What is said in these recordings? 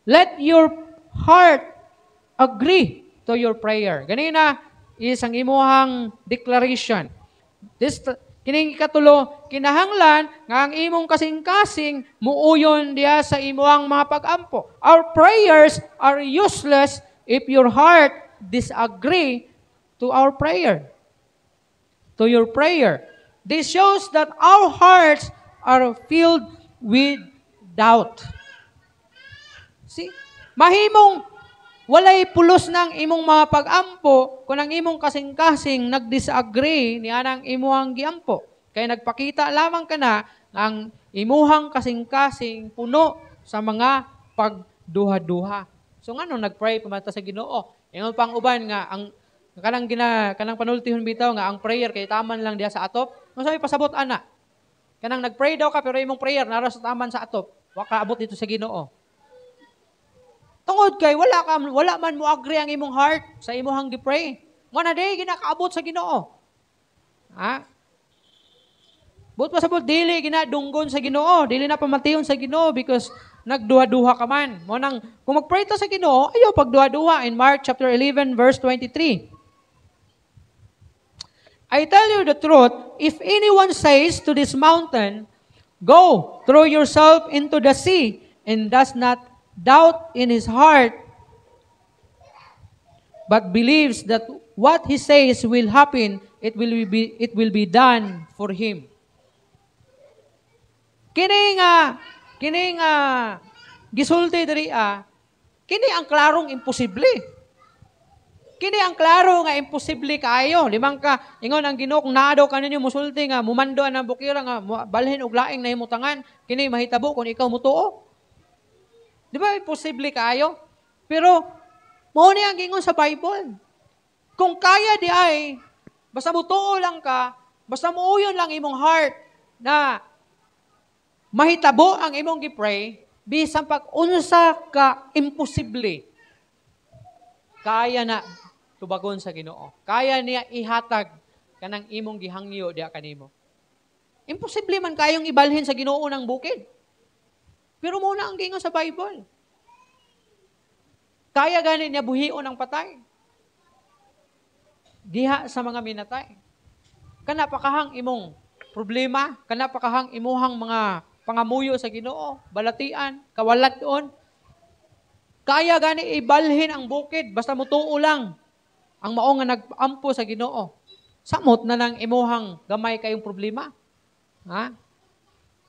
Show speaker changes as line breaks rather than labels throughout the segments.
Let your heart agree to your prayer. Ganina is ang imuhang declaration. This kining katulo, kinahanglan nga ang imong kasing-kasing muuyon diya sa imuhang mga pag-ampo. Our prayers are useless if your heart disagree to our prayer. To your prayer. This shows that our hearts are filled with doubt. See? Mahimong walay pulos ng imong mga pag-ampo kung ang imong kasing-kasing nag-disagree niya ng imuhang giampo. Kaya nagpakita lamang ka na ang imuhang kasing-kasing puno sa mga pagduha-duha. So nga nag-pray pamata sa Ginoo. Ingon pang uban nga ang kanang panultihon bitaw nga ang prayer kay taman lang diha sa atop. Mo sabi pasabot ana. Kanang nag-pray daw ka pero imong prayer nara sa taman sa atop. Wa ka abot dito sa Ginoo. Tungod kay wala man mo agree ang imong heart sa imong gi-pray. Mo na day ginakaabot sa Ginoo. Ha? But pasabot dili ginadunggon sa Ginoo, dili na pamatiyon sa Ginoo because nagduha-duha ka man. Mo nang kung mag-pray ta sa Ginoo, ayo pagduha-duha in Mark chapter 11 verse 23. I tell you the truth, if anyone says to this mountain, go, throw yourself into the sea, and does not doubt in his heart, but believes that what he says will happen, it will be done for him. Kini nga gisulti diri kini ang klarong imposible. Kini ang klaro nga imposible kayo. Limang ka ingon ang Ginoo kung naa daw kaninyo musulti nga mumando ang bukira nga balhin og laing nahimutangan, kini mahitabo kung ikaw mutuo. Di ba, imposible kayo? Pero, mao ni ang gingon sa Bible. Kung kaya di ay, basta mutuo lang ka, basta muuyon lang imong heart na mahitabo ang imong gipray, bisan pag-unsa ka imposible, kaya na tubagon sa Ginoo. Kaya niya ihatag kanang imong gihangyo diha kanimo. Imposible man kayong ibalhin sa Ginoo ng bukid. Pero muna ang gingon sa Bible. Kaya gani niya buhion ang patay. Diha sa mga minatay. Kanapakahang imong problema, kanapakahang imuhang mga pangamuyo sa Ginoo, balatian, kawalat doon. Kaya gani ibalhin ang bukid, basta mutuo lang ang mao nga nag-ampo sa Ginoo. Samot na lang imuhang gamay kayong problema. Ha?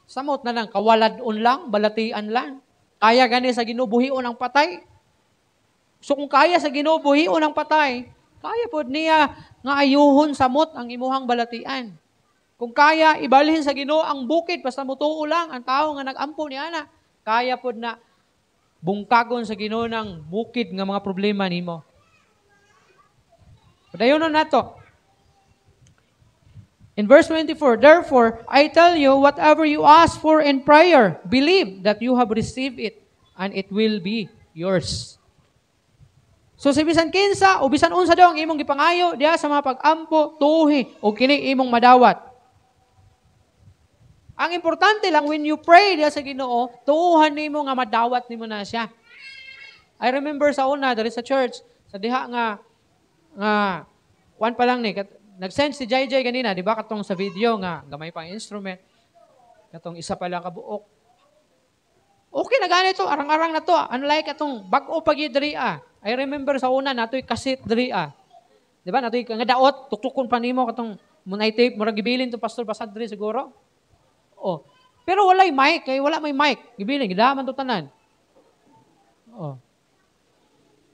Samot na lang, kawaladon lang, balatian lang. Kaya gani sa Ginoo buhion ang patay. So kung kaya sa Ginoo buhion ang patay, kaya pod niya nga ayuhon samot ang imuhang balatian. Kung kaya ibalhin sa Ginoo ang bukid basta mutuo lang ang tao nga nag-ampo ni ana, kaya pod na bungkagon sa Ginoo ng bukid nga mga problema nimo. Padayonon nato. In verse 24, therefore, I tell you, whatever you ask for in prayer, believe that you have received it, and it will be yours. So, sa bisan kinsa, o bisan unsa daw ang imong gipangayo, diya sa mga pag-ampo, tuhi, o kini imong madawat. Ang importante lang, when you pray diya sa Ginoo, tuuhan nimo nga madawat nimo na siya. I remember sa una, dari sa church, sa diha nga kuan pa lang ni, nag-send si JJ ganina, di ba, katong sa video nga, gamay pang instrument, katong isa pala kabuok. Okay na ganito, arang-arang na to. Unlike katong bag-o pag-idri I remember sa una, nato'y kasit dri Di ba, nato'y nga daot, tuktukon pa nimo katong munay tape, murag gibilin to Pastor Basad dri siguro. Oh. Pero walay mic, kay wala may mic. Gibilin, gidaman to tanan. Oh.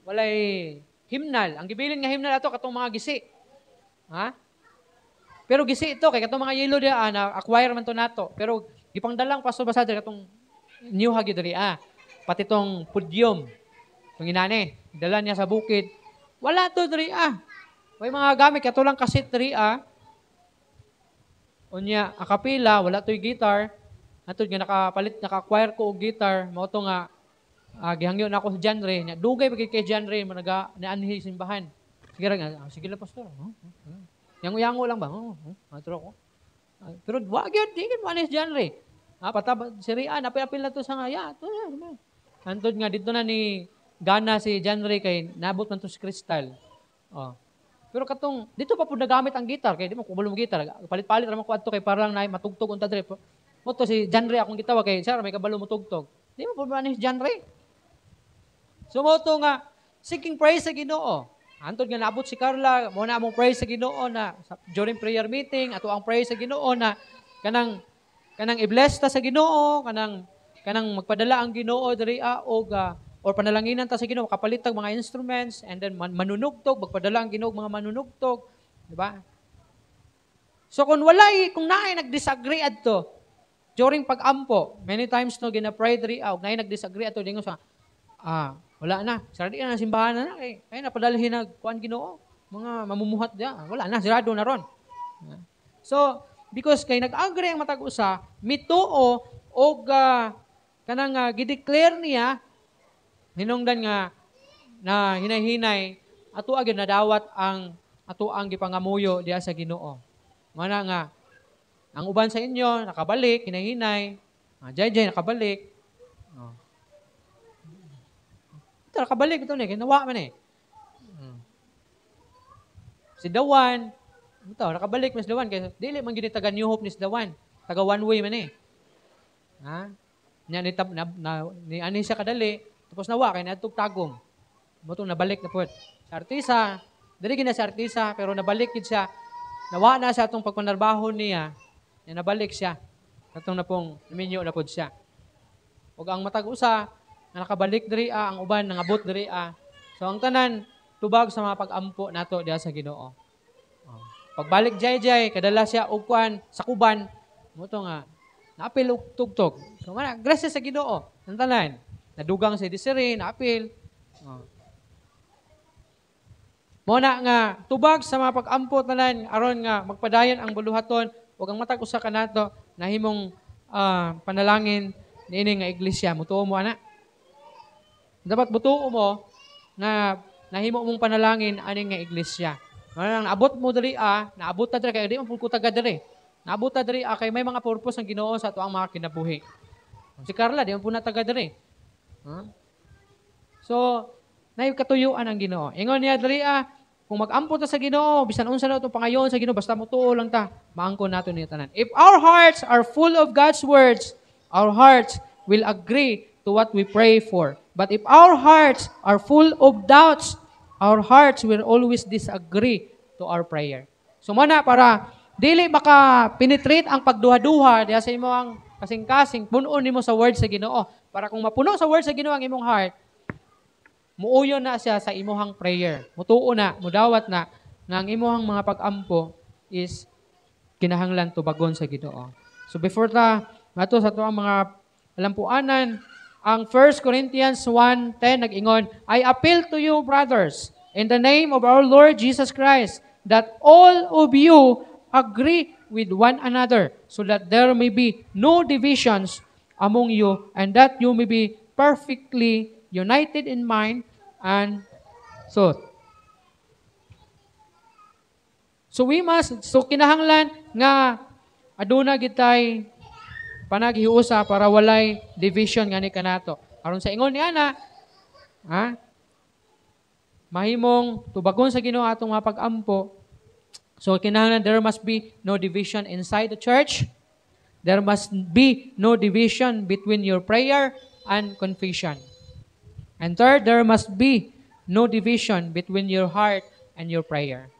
Walay himnal. Ang gibilin nga himnal ato katong mga gisi. Ha? Pero gisi ito, kay katong mga yelo dia, na-acquire man to nato. Pero gipangdalang Pastor Basad katong new hagi diri pati tong pudyum. Itong inani, dala niya sa bukid. Wala to diri May mga gamit katulang kasit diri Unya, akapila, wala to'y guitar. Atod nga naka-acquire ko og guitar, mao to nga gihangyo na ako sa genre. Nya dugay pagay kay genre mo naanhi simbahan. Sige lang pastor. Yango-yango lang ba? Matro ko. Pero wag yun, di kan manis genre. Pataba si Rian, apil-apil na to sa nga, to. Antod nga dito na ni gana si John Ray kay nabot man to si Crystal. Oh. Pero katong dito pa pud nagamit ang gitar kay di mo kubulo mo gitar. Palit-palit ra man ko adto kay para lang na matugtog unta dire. Mo to si John Ray akong gitawag kay sir may kabalo mo tugtog. Di mo pud man ni John Ray. So mo to nga seeking praise sa Ginoo. Antod nga naabot si Carla, mo na among praise sa Ginoo na during prayer meeting, ato ang praise sa Ginoo na kanang i-bless ta sa Ginoo, kanang magpadala ang Ginoo diri or panalanginan ta sa Ginoo, kapalit tag mga instruments and then manunugtog, magpadala ang Ginoo mga manunugtog, di ba? So kung naay nag-disagree adto during pag-ampo, many times no gina-pray diri naay nag-disagree adto dingon sa wala na. Saradi na simbahan na kay napadalhin na kuan Ginoo. Mga mamumuhat diya. Wala na, sirado na ron. So, because kay nag-agree ang matag usa, mituo og kanang gideclare niya hinungdan nga na hinay-hinay ato agad nadawat ang ato ang gipangamuyo diha sa Ginoo. Mana nga ang uban sa inyo nakabalik hinay-hinay, jay nakabalik. Ito, nakabalik ito ginawa man Si Dawan, ito, nakabalik mas Dawan, kaya dili man gini taga New Hope ni si Dawan, taga one way man Ha? Ni ani siya kadali, tapos nawa, kaya natug tagom. Mutong nabalik na po. Sa artisa, dili gina sa artisa, pero nabalik gid siya, nawa na sa atong pagpanarbaho niya, nabalik siya. Katong na pong naminyo na po siya. Huwag ang matag-usa, na nakabalik diri ang uban nangabot diri So ang tanan tubag sa mga pag-ampo nato diha sa Ginoo. Pagbalik jay kadala siya og kuan sa kuban mo to nga naapil og tugtog. So mana grasya sa Ginoo ang tanan. Nadugang si Desiree naapil. Mo na nga tubag sa mga pag-ampo tanan aron nga magpadayon ang buluhaton ug ang matag usa kanato nahimong panalangin niini nga iglesia mutuo mo ana. Dapat butuo mo na nahimo mong panalangin aning nga iglesia. Nang naabot mo diri naabot ta diri kay di man pud ko taga diri. Naabot ta diri kay may mga purpose ang Ginoo sa ato ang mga kinabuhi. Si Carla di man pud na taga diri. So, nay katuyuan ang Ginoo. Ingon niya diri kung mag-ampo ta sa Ginoo, bisan unsa na itong pangayon sa Ginoo, basta mutuo lang ta, maangkon nato ni tanan. If our hearts are full of God's words, our hearts will agree to what we pray for. But if our hearts are full of doubts, our hearts will always disagree to our prayer. So muna para dili maka-penetrate ang pagduha-duha diha sa imong kasing-kasing, punon nimo sa word sa Ginoo. Para kung mapuno sa word sa Ginoo ang imong heart, muuyon na siya sa imong prayer. Mutuo na, mudawat na nga ang imong mga pag-ampo is kinahanglan tubagon sa Ginoo. So before mato sa tuang mga alampuanan, ang 1 Corinthians 1:10 nag-ingon, I appeal to you, brothers, in the name of our Lord Jesus Christ, that all of you agree with one another, so that there may be no divisions among you, and that you may be perfectly united in mind and thought. So kinahanglan nga aduna gitay panaghiusa para walay division nga ni kanato. Aron sa ingon ni ana, mahimong tubagon sa Ginoo atong mga pag-ampo. So kinahanglan there must be no division inside the church. There must be no division between your prayer and confession. And third, there must be no division between your heart and your prayer.